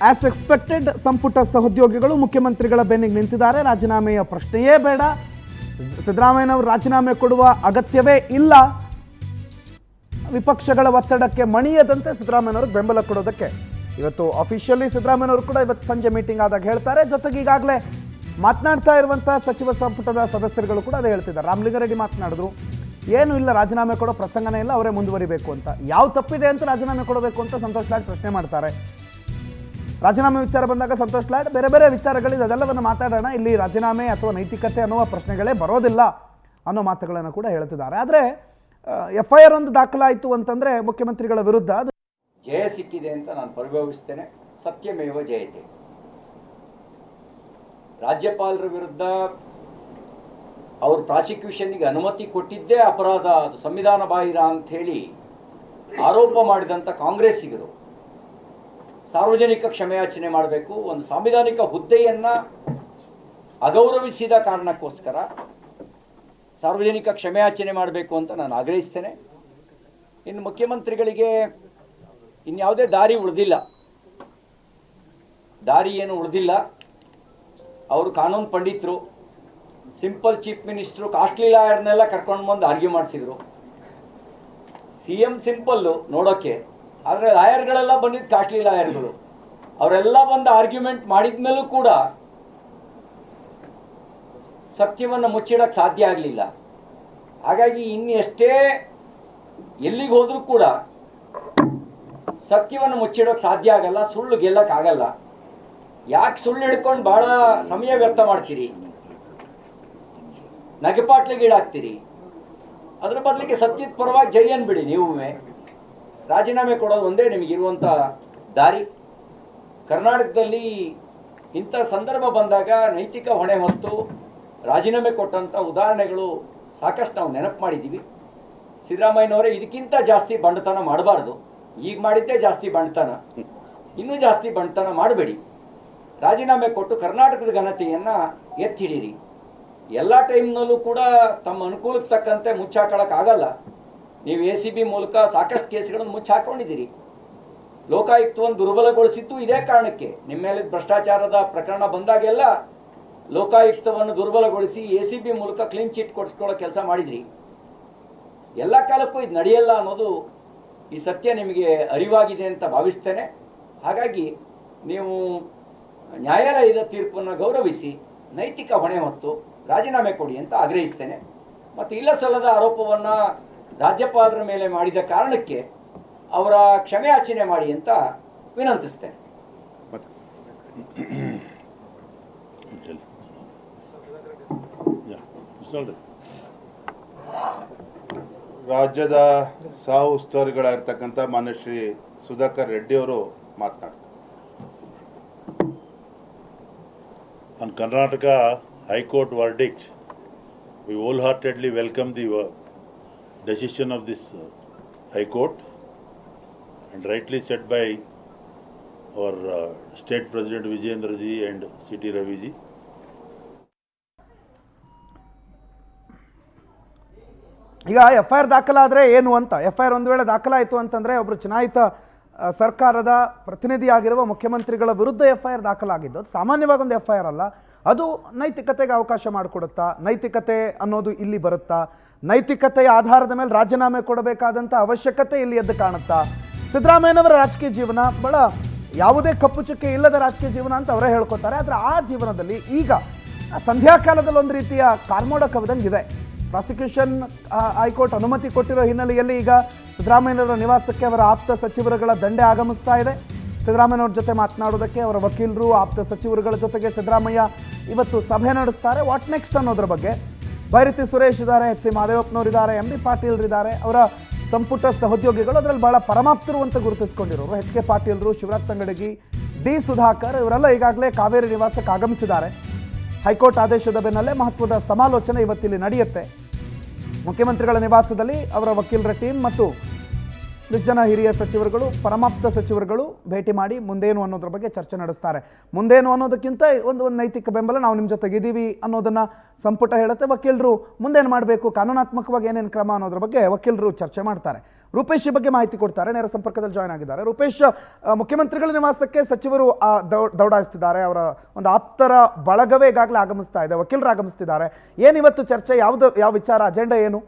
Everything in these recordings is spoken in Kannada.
ಆಸ್ ಎಕ್ಸ್ಪೆಕ್ಟೆಡ್ ಸಂಪುಟ ಸಹೋದ್ಯೋಗಿಗಳು ಮುಖ್ಯಮಂತ್ರಿಗಳ ಬೆನ್ನಿಗೆ ನಿಂತಿದ್ದಾರೆ. ರಾಜೀನಾಮೆಯ ಪ್ರಶ್ನೆಯೇ ಬೇಡ, ಸಿದ್ದರಾಮಯ್ಯನವರು ರಾಜೀನಾಮೆ ಕೊಡುವ ಅಗತ್ಯವೇ ಇಲ್ಲ, ವಿಪಕ್ಷಗಳ ಒತ್ತಡಕ್ಕೆ ಮಣಿಯದಂತೆ ಸಿದ್ದರಾಮಯ್ಯನವ್ರಿಗೆ ಬೆಂಬಲ ಕೊಡೋದಕ್ಕೆ ಇವತ್ತು ಅಫಿಷಿಯಲಿ ಸಿದ್ದರಾಮಯ್ಯನವರು ಕೂಡ ಇವತ್ತು ಸಂಜೆ ಮೀಟಿಂಗ್ ಆದಾಗ ಹೇಳ್ತಾರೆ. ಜೊತೆಗೆ ಈಗಾಗಲೇ ಮಾತನಾಡ್ತಾ ಇರುವಂತಹ ಸಚಿವ ಸಂಪುಟದ ಸದಸ್ಯರುಗಳು ಕೂಡ ಅದೇ ಹೇಳ್ತಿದ್ದಾರೆ. ರಾಮಲಿಂಗಾರೆಡ್ಡಿ ಮಾತನಾಡಿದ್ರು, ಏನು ಇಲ್ಲ, ರಾಜೀನಾಮೆ ಕೊಡೋ ಪ್ರಸಂಗನೇ ಇಲ್ಲ, ಅವರೇ ಮುಂದುವರಿಬೇಕು ಅಂತ. ಯಾವ ತಪ್ಪಿದೆ ಅಂತ ರಾಜೀನಾಮೆ ಕೊಡಬೇಕು ಅಂತ ಸಂತೋಷ್ ಲಾಡ್ ಪ್ರಶ್ನೆ ಮಾಡ್ತಾರೆ. ರಾಜೀನಾಮೆ ವಿಚಾರ ಬಂದಾಗ ಸಂತೋಷ್ ಲಾಡ್ ಬೇರೆ ಬೇರೆ ವಿಚಾರಗಳಿದೆ, ಅದೆಲ್ಲವನ್ನು ಮಾತಾಡೋಣ, ಇಲ್ಲಿ ರಾಜೀನಾಮೆ ಅಥವಾ ನೈತಿಕತೆ ಅನ್ನುವ ಪ್ರಶ್ನೆಗಳೇ ಬರೋದಿಲ್ಲ ಅನ್ನೋ ಮಾತುಗಳನ್ನು ಕೂಡ ಹೇಳ್ತಿದ್ದಾರೆ. ಆದರೆ FIR ಒಂದು ದಾಖಲಾಯಿತು ಅಂತಂದರೆ ಮುಖ್ಯಮಂತ್ರಿಗಳ ವಿರುದ್ಧ ಅದು ಜಯ ಸಿಕ್ಕಿದೆ ಅಂತ ನಾನು ಪರಿಭಾವಿಸ್ತೇನೆ. ಸತ್ಯಮೇವ ಜಯತೆ. ರಾಜ್ಯಪಾಲರ ವಿರುದ್ಧ ಅವರು ಪ್ರಾಸಿಕ್ಯೂಷನ್ಗೆ ಅನುಮತಿ ಕೊಟ್ಟಿದ್ದೇ ಅಪರಾಧ, ಅದು ಸಂವಿಧಾನ ಬಾಹಿರ ಅಂತ ಹೇಳಿ ಆರೋಪ ಮಾಡಿದಂಥ ಕಾಂಗ್ರೆಸ್ಸಿಗರು ಸಾರ್ವಜನಿಕ ಕ್ಷಮೆಯಾಚನೆ ಮಾಡಬೇಕು. ಒಂದು ಸಾಂವಿಧಾನಿಕ ಹುದ್ದೆಯನ್ನ ಅಗೌರವಿಸಿದ ಕಾರಣಕ್ಕೋಸ್ಕರ ಸಾರ್ವಜನಿಕ ಕ್ಷಮೆಯಾಚನೆ ಮಾಡಬೇಕು ಅಂತ ನಾನು ಆಗ್ರಹಿಸ್ತೇನೆ. ಇನ್ನು ಮುಖ್ಯಮಂತ್ರಿಗಳಿಗೆ ಇನ್ಯಾವುದೇ ದಾರಿ ಉಳಿದಿಲ್ಲ, ದಾರಿ ಏನು ಉಳಿದಿಲ್ಲ. ಅವರು ಕಾನೂನು ಪಂಡಿತರು, ಸಿಂಪಲ್ ಚೀಫ್ ಮಿನಿಸ್ಟ್ರು, ಕಾಸ್ಟ್ಲಿ ಲಾಯರ್ನೆಲ್ಲ ಕರ್ಕೊಂಡು ಬಂದು ಆರ್ಗ್ಯೂ ಮಾಡಿಸಿದ್ರು. CM ಸಿಂಪಲ್ಲು ನೋಡೋಕ್ಕೆ, ಆದರೆ ಲಾಯರ್ಗಳೆಲ್ಲ ಬಂದಿದ್ದು ಕಾಸ್ಟ್ಲಿ ಲಾಯರ್ಗಳು. ಅವರೆಲ್ಲ ಬಂದು ಆರ್ಗ್ಯುಮೆಂಟ್ ಮಾಡಿದ ಮೇಲೂ ಕೂಡ ಸತ್ಯವನ್ನು ಮುಚ್ಚಿಡಕ್ಕೆ ಸಾಧ್ಯ ಆಗಲಿಲ್ಲ. ಹಾಗಾಗಿ ಇನ್ನು ಎಷ್ಟೇ ಎಲ್ಲಿಗೆ ಹೋದರೂ ಕೂಡ ಸತ್ಯವನ್ನು ಮುಚ್ಚಿಡೋಕೆ ಸಾಧ್ಯ ಆಗಲ್ಲ, ಸುಳ್ಳು ಗೆಲ್ಲಕ್ಕಾಗಲ್ಲ. ಯಾಕೆ ಸುಳ್ಳು ಹಿಡ್ಕೊಂಡು ಭಾಳ ಸಮಯ ವ್ಯರ್ಥ ಮಾಡ್ತೀರಿ, ನಗೆಪಾಟ್ಲಿಗೆ ಈಡಾಗ್ತೀರಿ? ಅದ್ರ ಬದಲಿಗೆ ಸತ್ಯದ ಪರವಾಗಿ ಜೈ ಅನ್ಬಿಡಿ. ನೀವೇ ರಾಜೀನಾಮೆ ಕೊಡೋದು ಒಂದೇ ನಿಮಗಿರುವಂಥ ದಾರಿ. ಕರ್ನಾಟಕದಲ್ಲಿ ಇಂಥ ಸಂದರ್ಭ ಬಂದಾಗ ನೈತಿಕ ಹೊಣೆ ಹೊತ್ತು ರಾಜೀನಾಮೆ ಕೊಟ್ಟಂಥ ಉದಾಹರಣೆಗಳು ಸಾಕಷ್ಟು ನಾವು ನೆನಪು ಮಾಡಿದ್ದೀವಿ. ಸಿದ್ದರಾಮಯ್ಯನವರೇ ಇದಕ್ಕಿಂತ ಜಾಸ್ತಿ ಬಂಡತನ ಮಾಡಬಾರ್ದು, ಈಗ ಮಾಡಿದ್ದೇ ಜಾಸ್ತಿ ಬಂಡತನ, ಇನ್ನೂ ಜಾಸ್ತಿ ಬಂಡತನ ಮಾಡಬೇಡಿ. ರಾಜೀನಾಮೆ ಕೊಟ್ಟು ಕರ್ನಾಟಕದ ಘನತೆಯನ್ನು ಎತ್ತಿ ಹಿಡೀರಿ. ಎಲ್ಲ ಟೈಮ್ನಲ್ಲೂ ಕೂಡ ತಮ್ಮ ಅನುಕೂಲಕ್ಕೆ ತಕ್ಕಂತೆ ಮುಚ್ಚಾಕೊಳ್ಳೋಕ್ಕಾಗಲ್ಲ. ನೀವು ACB ಮೂಲಕ ಸಾಕಷ್ಟು ಕೇಸ್ಗಳನ್ನು ಮುಚ್ಚಾಕೊಂಡಿದ್ದೀರಿ. ಲೋಕಾಯುಕ್ತವನ್ನು ದುರ್ಬಲಗೊಳಿಸಿದ್ದು ಇದೇ ಕಾರಣಕ್ಕೆ. ನಿಮ್ಮ ಮೇಲೆ ಭ್ರಷ್ಟಾಚಾರದ ಪ್ರಕರಣ ಬಂದಾಗೆಲ್ಲ ಲೋಕಾಯುಕ್ತವನ್ನು ದುರ್ಬಲಗೊಳಿಸಿ ACB ಮೂಲಕ ಕ್ಲೀನ್ ಚಿಟ್ ಕೊಡಿಸ್ಕೊಳ್ಳೋ ಕೆಲಸ ಮಾಡಿದ್ರಿ. ಎಲ್ಲ ಕಾಲಕ್ಕೂ ಇದು ನಡೆಯಲ್ಲ ಅನ್ನೋದು ಈ ಸತ್ಯ ನಿಮಗೆ ಅರಿವಾಗಿದೆ ಅಂತ ಭಾವಿಸ್ತೇನೆ. ಹಾಗಾಗಿ ನೀವು ನ್ಯಾಯಾಲಯದ ತೀರ್ಪನ್ನು ಗೌರವಿಸಿ ನೈತಿಕ ಹೊಣೆ ಹೊತ್ತು ರಾಜೀನಾಮೆ ಕೊಡಿ ಅಂತ ಆಗ್ರಹಿಸ್ತೇನೆ. ಮತ್ತು ಇಲ್ಲ ಸಲ್ಲದ ಆರೋಪವನ್ನು ರಾಜ್ಯಪಾಲರ ಮೇಲೆ ಮಾಡಿದ ಕಾರಣಕ್ಕೆ ಅವರ ಕ್ಷಮೆಯಾಚನೆ ಮಾಡಿ ಅಂತ ವಿನಂತಿಸ್ತೇನೆ. ರಾಜ್ಯದ ಸಹ ಉಸ್ತುವಾರಿಗಳಾಗಿರ್ತಕ್ಕಂಥ ಮಾನ್ಯ ಶ್ರೀ ಸುಧಾಕರ್ ರೆಡ್ಡಿ ಅವರು ಮಾತನಾಡ್ತಾರೆ. On Karnataka High Court verdict, we wholeheartedly welcome the decision of this High Court, and rightly said by our State President Vijayendra ji and C.T. Ravi ji. ಈಗ FIR ದಾಖಲಾದರೆ ಏನು ಅಂತ, FIR ಒಂದು ವೇಳೆ ದಾಖಲಾಯಿತು ಅಂತಂದರೆ ಒಬ್ಬರು ಚುನಾಯಿತ ಸರ್ಕಾರದ ಪ್ರತಿನಿಧಿಯಾಗಿರುವ ಮುಖ್ಯಮಂತ್ರಿಗಳ ವಿರುದ್ಧ FIR ದಾಖಲಾಗಿದ್ದು, ಅದು ಸಾಮಾನ್ಯವಾಗಿ ಒಂದು FIR ಅಲ್ಲ, ಅದು ನೈತಿಕತೆಗೆ ಅವಕಾಶ ಮಾಡಿಕೊಡುತ್ತಾ? ನೈತಿಕತೆ ಅನ್ನೋದು ಇಲ್ಲಿ ಬರುತ್ತಾ? ನೈತಿಕತೆಯ ಆಧಾರದ ಮೇಲೆ ರಾಜೀನಾಮೆ ಕೊಡಬೇಕಾದಂಥ ಅವಶ್ಯಕತೆ ಇಲ್ಲಿ ಎದ್ದು ಕಾಣುತ್ತಾ? ಸಿದ್ದರಾಮಯ್ಯನವರ ರಾಜಕೀಯ ಜೀವನ ಭಾಳ ಯಾವುದೇ ಕಪ್ಪು ಚುಕ್ಕೆ ಇಲ್ಲದ ರಾಜಕೀಯ ಜೀವನ ಅಂತ ಅವರೇ ಹೇಳ್ಕೊತಾರೆ. ಆದರೆ ಆ ಜೀವನದಲ್ಲಿ ಈಗ ಸಂಧ್ಯಾಕಾಲದಲ್ಲಿ ಒಂದು ರೀತಿಯ ಕಾರ್ಮೋಡ ಕವಿದಂಗಿದೆ. ಪ್ರಾಸಿಕ್ಯೂಷನ್ ಹೈಕೋರ್ಟ್ ಅನುಮತಿ ಕೊಟ್ಟಿರೋ ಹಿನ್ನೆಲೆಯಲ್ಲಿ ಈಗ ಸಿದ್ದರಾಮಯ್ಯನವರ ನಿವಾಸಕ್ಕೆ ಅವರ ಆಪ್ತ ಸಚಿವರುಗಳ ದಂಡೆ ಆಗಮಿಸ್ತಾ ಇದೆ. ಸಿದ್ದರಾಮಯ್ಯನವ್ರ ಜೊತೆ ಮಾತನಾಡೋದಕ್ಕೆ ಅವರ ವಕೀಲರು, ಆಪ್ತ ಸಚಿವರುಗಳ ಜೊತೆಗೆ ಸಿದ್ದರಾಮಯ್ಯ ಇವತ್ತು ಸಭೆ ನಡೆಸ್ತಾರೆ. ವಾಟ್ ನೆಕ್ಸ್ಟ್ ಅನ್ನೋದ್ರ ಬಗ್ಗೆ ಬೈರತಿ ಸುರೇಶ್ ಇದ್ದಾರೆ, HC ಮಾದೇವಪ್ಪನವರಿದ್ದಾರೆ, MB ಪಾಟೀಲ್ರಿದ್ದಾರೆ, ಅವರ ಸಂಪುಟ ಸಹೋದ್ಯೋಗಿಗಳು. ಅದರಲ್ಲಿ ಭಾಳ ಪರಮಾಪ್ತರು ಅಂತ ಗುರುತಿಸ್ಕೊಂಡಿರೋರು HK ಪಾಟೀಲ್ರು, ಶಿವರಾಜ್ ತಂಗಡಗಿ, D ಸುಧಾಕರ್ ಇವರೆಲ್ಲ ಈಗಾಗಲೇ ಕಾವೇರಿ ನಿವಾಸಕ್ಕೆ ಆಗಮಿಸಿದ್ದಾರೆ. ಹೈಕೋರ್ಟ್ ಆದೇಶದ ಬೆನ್ನಲ್ಲೇ ಮಹತ್ವದ ಸಮಾಲೋಚನೆ ಇವತ್ತಿಲ್ಲಿ ನಡೆಯುತ್ತೆ. ಮುಖ್ಯಮಂತ್ರಿಗಳ ನಿವಾಸದಲ್ಲಿ ಅವರ ವಕೀಲರ ಟೀಮ್ ಮತ್ತು 10 ಜನ ಹಿರಿಯ ಸಚಿವರುಗಳು, ಪರಮಾಪ್ತ ಸಚಿವರುಗಳು ಭೇಟಿ ಮಾಡಿ ಮುಂದೇನು ಅನ್ನೋದ್ರ ಬಗ್ಗೆ ಚರ್ಚೆ ನಡೆಸ್ತಾರೆ. ಮುಂದೇನು ಅನ್ನೋದಕ್ಕಿಂತ ಒಂದು ನೈತಿಕ ಬೆಂಬಲ, ನಾವು ನಿಮ್ಮ ಜೊತೆಗಿದ್ದೀವಿ ಅನ್ನೋದನ್ನು ಸಂಪುಟ ಹೇಳುತ್ತೆ. ವಕೀಲರು ಮುಂದೇನು ಮಾಡಬೇಕು, ಕಾನೂನಾತ್ಮಕವಾಗಿ ಏನೇನು ಕ್ರಮ ಅನ್ನೋದ್ರ ಬಗ್ಗೆ ವಕೀಲರು ಚರ್ಚೆ ಮಾಡ್ತಾರೆ. ರೂಪೇಶ್ ಈ ಬಗ್ಗೆ ಮಾಹಿತಿ ಕೊಡ್ತಾರೆ, ನೇರ ಸಂಪರ್ಕದಲ್ಲಿ ಜಾಯ್ನ್ ಆಗಿದ್ದಾರೆ. ರೂಪೇಶ್, ಮುಖ್ಯಮಂತ್ರಿಗಳ ನಿವಾಸಕ್ಕೆ ಸಚಿವರು ದೌಡಾಯಿಸ್ತಿದ್ದಾರೆ. ಅವರ ಒಂದು ಆಪ್ತರ ಬಳಗವೇ ಈಗಾಗಲೇ ಆಗಮಿಸ್ತಾ ಇದೆ, ವಕೀಲರು ಆಗಮಿಸ್ತಿದ್ದಾರೆ. ಏನಿವತ್ತು ಚರ್ಚೆ, ಯಾವ ವಿಚಾರ, ಅಜೆಂಡಾ ಏನು?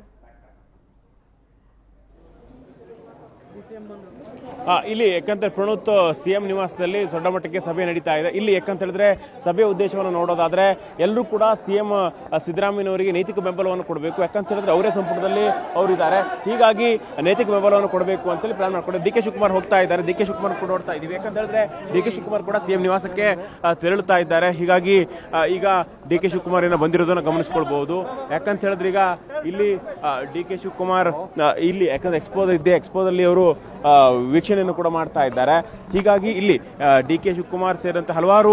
ಇಲ್ಲಿ ಯಾಕಂತ ಪ್ರಣೋತ್ ಸಿಎಂ ನಿವಾಸದಲ್ಲಿ ದೊಡ್ಡ ಮಟ್ಟಕ್ಕೆ ಸಭೆ ನಡೀತಾ ಇದೆ. ಇಲ್ಲಿ ಯಾಕಂತ ಹೇಳಿದ್ರೆ ಸಭೆ ಉದ್ದೇಶವನ್ನು ನೋಡೋದಾದ್ರೆ ಎಲ್ಲರೂ ಕೂಡ ಸಿಎಂ ಸಿದ್ದರಾಮಯ್ಯನವರಿಗೆ ನೈತಿಕ ಬೆಂಬಲವನ್ನು ಕೊಡಬೇಕು. ಯಾಕಂತ ಹೇಳಿದ್ರೆ ಅವರೇ ಸಂಪುಟದಲ್ಲಿ ಅವರಿದ್ದಾರೆ, ಹೀಗಾಗಿ ನೈತಿಕ ಬೆಂಬಲವನ್ನು ಕೊಡಬೇಕು ಅಂತೇಳಿ ಪ್ಲಾನ್ ಮಾಡ್ಕೊಂಡು ಡಿ ಕೆ ಶಿವಕುಮಾರ್ ಹೋಗ್ತಾ ಇದ್ದಾರೆ. ಡಿ ಕೆ ಶಿವಕುಮಾರ್ ಕೂಡ ನೋಡ್ತಾ ಇದೀವಿ. ಯಾಕಂತ ಹೇಳಿದ್ರೆ ಡಿ ಕೆ ಶಿವಕುಮಾರ್ ಕೂಡ ಸಿಎಂ ನಿವಾಸಕ್ಕೆ ತೆರಳುತ್ತಾ ಇದ್ದಾರೆ. ಹೀಗಾಗಿ ಈಗ ಡಿ ಕೆ ಶಿವಕುಮಾರ್ ಏನೋ ಬಂದಿರೋದನ್ನ ಗಮನಿಸಿಕೊಳ್ಬಹುದು. ಯಾಕಂತ ಹೇಳಿದ್ರೆ ಈಗ ಇಲ್ಲಿ ಡಿ ಕೆ ಶಿವಕುಮಾರ್ ಇಲ್ಲಿ ಯಾಕಂದ್ರೆ ಎಕ್ಸ್ಪೋದಲ್ಲಿ ಅವರು ವೀಕ್ಷಣೆಯನ್ನು ಕೂಡ ಮಾಡ್ತಾ ಇದ್ದಾರೆ. ಹೀಗಾಗಿ ಇಲ್ಲಿ ಡಿ ಕೆ ಶಿವಕುಮಾರ್ ಸೇರಿದಂತೆ ಹಲವಾರು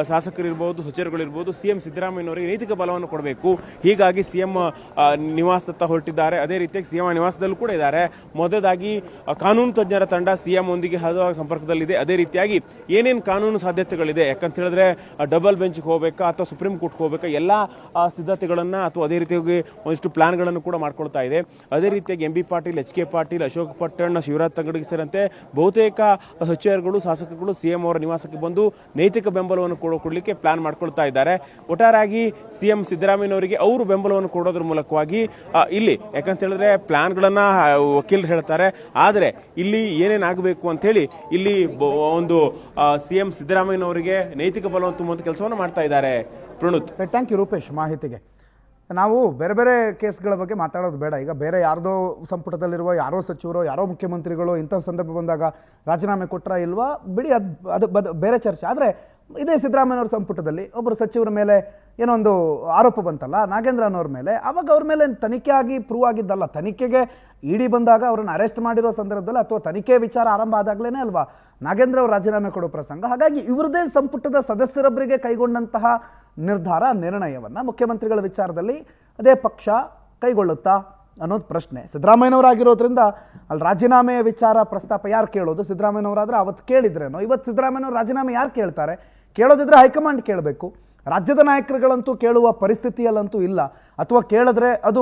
ಶಾಸಕರಿರ್ಬೋದು, ಸಚಿವರುಗಳಿರ್ಬೋದು, ಸಿಎಂ ಸಿದ್ದರಾಮಯ್ಯನವರಿಗೆ ನೈತಿಕ ಬಲವನ್ನು ಕೊಡಬೇಕು. ಹೀಗಾಗಿ ಸಿಎಂ ನಿವಾಸದತ್ತ ಹೊರಟಿದ್ದಾರೆ. ಅದೇ ರೀತಿಯಾಗಿ ಸಿಎಂ ನಿವಾಸದಲ್ಲೂ ಕೂಡ ಇದ್ದಾರೆ. ಮೊದಲಾಗಿ ಕಾನೂನು ತಜ್ಞರ ತಂಡ ಸಿಎಂ ಒಂದಿಗೆ ಹಲವಾರು ಸಂಪರ್ಕದಲ್ಲಿದೆ. ಅದೇ ರೀತಿಯಾಗಿ ಏನೇನು ಕಾನೂನು ಸಾಧ್ಯತೆಗಳಿದೆ, ಯಾಕಂತ ಹೇಳಿದ್ರೆ ಡಬಲ್ ಬೆಂಚ್ಗೆ ಹೋಗಬೇಕಾ ಅಥವಾ ಸುಪ್ರೀಂ ಕೋರ್ಟ್ಗೆ ಹೋಗಬೇಕಾ, ಎಲ್ಲ ಸಿದ್ಧತೆಗಳನ್ನ ಅಥವಾ ಅದೇ ರೀತಿಯಾಗಿ ಒಂದಿಷ್ಟು ಪ್ಲಾನ್ಗಳನ್ನು ಕೂಡ ಮಾಡ್ಕೊಳ್ತಾ ಇದೆ. ಅದೇ ರೀತಿಯಾಗಿ M B Patil, H K Patil, Ashok Pattan, Shivaraj Tangadagi ಸೇರಿದಂತೆ ಬಹುತೇಕ ಸಚಿವರುಗಳು, ಶಾಸಕರುಗಳು ಸಿಎಂ ಅವರ ನಿವಾಸಕ್ಕೆ ಬಂದು ನೈತಿಕ ಬೆಂಬಲವನ್ನು ಕೊಡಲಿಕ್ಕೆ ಪ್ಲಾನ್ ಮಾಡ್ಕೊಳ್ತಾ ಇದ್ದಾರೆ. ಒಟ್ಟಾರೆಯಾಗಿ ಸಿಎಂ ಸಿದ್ದರಾಮಯ್ಯನವರಿಗೆ ಅವರು ಬೆಂಬಲವನ್ನು ಕೊಡೋದ್ರ ಮೂಲಕವಾಗಿ ಇಲ್ಲಿ ಯಾಕಂತ ಹೇಳಿದ್ರೆ ಪ್ಲಾನ್ಗಳನ್ನ ವಕೀಲರು ಹೇಳ್ತಾರೆ. ಆದರೆ ಇಲ್ಲಿ ಏನೇನಾಗಬೇಕು ಅಂತ ಹೇಳಿ ಇಲ್ಲಿ ಒಂದು ಸಿಎಂ ಸಿದ್ದರಾಮಯ್ಯನವರಿಗೆ ನೈತಿಕ ಬಲವನ್ನು ತುಂಬುವಂತ ಕೆಲಸವನ್ನು ಮಾಡ್ತಾ ಇದ್ದಾರೆ. ಪ್ರಣುತ್, ಥ್ಯಾಂಕ್ ಯು ರೂಪೇಶ್ ಮಾಹಿತಿಗೆ. ನಾವು ಬೇರೆ ಬೇರೆ ಕೇಸ್ಗಳ ಬಗ್ಗೆ ಮಾತಾಡೋದು ಬೇಡ. ಈಗ ಬೇರೆ ಯಾರ್ದೋ ಸಂಪುಟದಲ್ಲಿರುವ ಯಾರೋ ಸಚಿವರು, ಯಾರೋ ಮುಖ್ಯಮಂತ್ರಿಗಳು ಇಂಥ ಸಂದರ್ಭ ಬಂದಾಗ ರಾಜೀನಾಮೆ ಕೊಟ್ಟರಾ ಇಲ್ವಾ ಬಿಡಿ, ಅದು ಬೇರೆ ಚರ್ಚೆ. ಆದರೆ ಇದೇ ಸಿದ್ದರಾಮಯ್ಯನವ್ರ ಸಂಪುಟದಲ್ಲಿ ಒಬ್ಬರು ಸಚಿವರ ಮೇಲೆ ಏನೋ ಒಂದು ಆರೋಪ ಬಂತಲ್ಲ, ನಾಗೇಂದ್ರ ಅನ್ನೋರ ಮೇಲೆ. ಆವಾಗ ಅವ್ರ ಮೇಲೆ ತನಿಖೆ ಆಗಿ ಪ್ರೂವ್ ಆಗಿದ್ದಲ್ಲ. ತನಿಖೆಗೆ ಇಡಿ ಬಂದಾಗ ಅವ್ರನ್ನ ಅರೆಸ್ಟ್ ಮಾಡಿರೋ ಸಂದರ್ಭದಲ್ಲಿ ಅಥವಾ ತನಿಖೆ ವಿಚಾರ ಆರಂಭ ಆದಾಗಲೇ ಅಲ್ವಾ ನಾಗೇಂದ್ರ ಅವರು ರಾಜೀನಾಮೆ ಕೊಡೋ ಪ್ರಸಂಗ. ಹಾಗಾಗಿ ಇವ್ರದೇ ಸಂಪುಟದ ಸದಸ್ಯರೊಬ್ಬರಿಗೆ ಕೈಗೊಂಡಂತಹ ನಿರ್ಣಯವನ್ನು ಮುಖ್ಯಮಂತ್ರಿಗಳ ವಿಚಾರದಲ್ಲಿ ಅದೇ ಪಕ್ಷ ಕೈಗೊಳ್ಳುತ್ತಾ ಅನ್ನೋದು ಪ್ರಶ್ನೆ. ಸಿದ್ದರಾಮಯ್ಯನವರಾಗಿರೋದ್ರಿಂದ ಅಲ್ಲಿ ರಾಜೀನಾಮೆ ವಿಚಾರ ಪ್ರಸ್ತಾಪ ಯಾರು ಕೇಳೋದು? ಸಿದ್ದರಾಮಯ್ಯನವರಾದ್ರೆ ಅವತ್ತು ಕೇಳಿದ್ರೇನೋ. ಇವತ್ತು ಸಿದ್ದರಾಮಯ್ಯನವರು ರಾಜೀನಾಮೆ ಯಾರು ಕೇಳ್ತಾರೆ? ಕೇಳೋದಿದ್ರೆ ಹೈಕಮಾಂಡ್ ಕೇಳಬೇಕು. ರಾಜ್ಯದ ನಾಯಕರುಗಳಂತೂ ಕೇಳುವ ಪರಿಸ್ಥಿತಿಯಲ್ಲಂತೂ ಇಲ್ಲ. ಅಥವಾ ಕೇಳಿದ್ರೆ ಅದು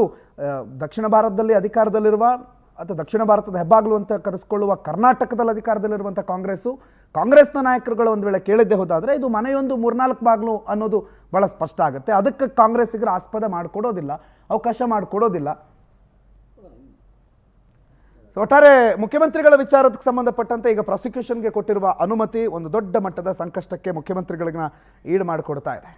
ದಕ್ಷಿಣ ಭಾರತದಲ್ಲಿ ಅಧಿಕಾರದಲ್ಲಿರುವ ಅಥವಾ ದಕ್ಷಿಣ ಭಾರತದ ಹೆಬ್ಬಾಗ್ಲು ಅಂತ ಕರೆಸ್ಕೊಳ್ಳುವ ಕರ್ನಾಟಕದಲ್ಲಿ ಅಧಿಕಾರದಲ್ಲಿರುವಂಥ ಕಾಂಗ್ರೆಸ್ನ ನಾಯಕರುಗಳು ಒಂದು ವೇಳೆ ಕೇಳಿದ್ದೇ ಹೋದಾದರೆ ಇದು ಮನೆಯೊಂದು 3-4 ಬಾಗ್ಲು ಅನ್ನೋದು ಭಾಳ ಸ್ಪಷ್ಟ ಆಗುತ್ತೆ. ಅದಕ್ಕೆ ಕಾಂಗ್ರೆಸ್ಸಿಗರು ಆಸ್ಪದ ಮಾಡಿಕೊಡೋದಿಲ್ಲ, ಅವಕಾಶ ಮಾಡಿಕೊಡೋದಿಲ್ಲ. ಒಟ್ಟಾರೆ ಮುಖ್ಯಮಂತ್ರಿಗಳ ವಿಚಾರಕ್ಕೆ ಸಂಬಂಧಪಟ್ಟಂತೆ ಈಗ ಪ್ರಾಸಿಕ್ಯೂಷನ್ಗೆ ಕೊಟ್ಟಿರುವ ಅನುಮತಿ ಒಂದು ದೊಡ್ಡ ಮಟ್ಟದ ಸಂಕಷ್ಟಕ್ಕೆ ಮುಖ್ಯಮಂತ್ರಿಗಳಿಗ ಈಡು ಮಾಡಿಕೊಡ್ತಾ ಇದೆ.